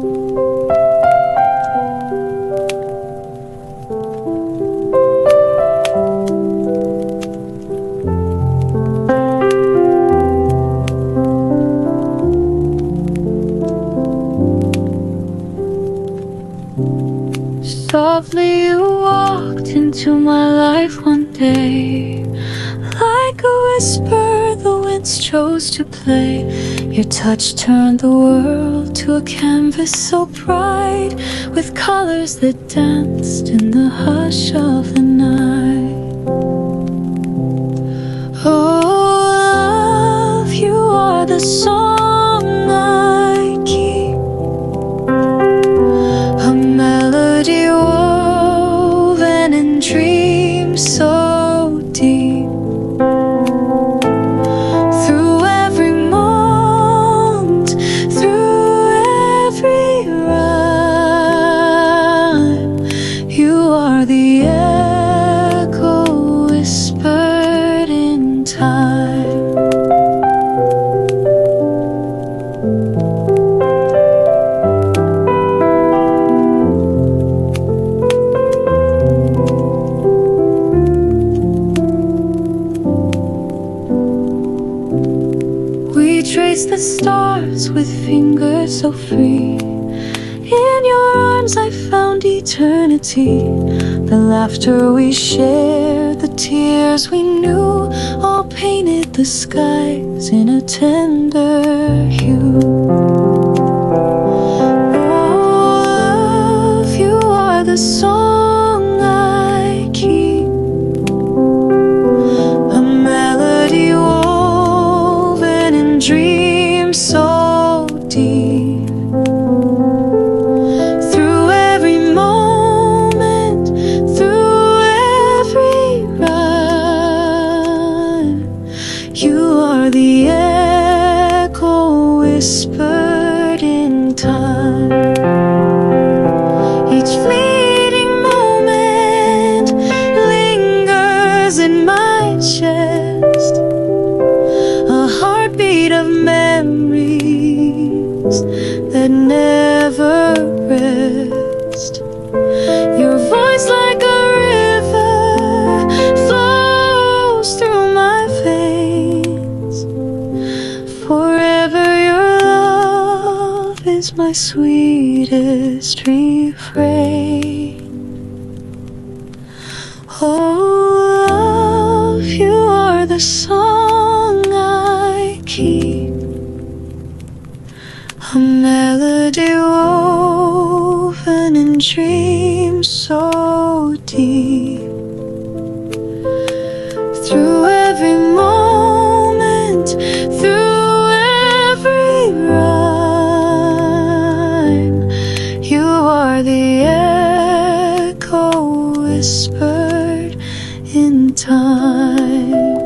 Softly you walked into my life one day. Like a whisper, the winds chose to play. Your touch turned the world to a canvas so bright, with colors that danced in the hush of the night. Oh, love, you are the song I keep, a melody woven in dreams so deep. Through every moment, through every rhyme, you are the echo whispered in time. We trace the stars with fingers so free. In your arms I found eternity. The laughter we shared, the tears we knew, all painted the skies in a tender hue. Oh, love, you are the song I keep, a melody woven in dreams so deep. Through every moment, through every rhyme, you are the echo whispered in time. Each fleeting moment lingers in my chest, a heartbeat of memories that never rest. Your voice like a river flows through my veins. Forever your love is my sweetest refrain. Oh, love, you are the song I keep, a melody woven in dreams so deep. Through every moment, through every rhyme, you are the echo whispered in time.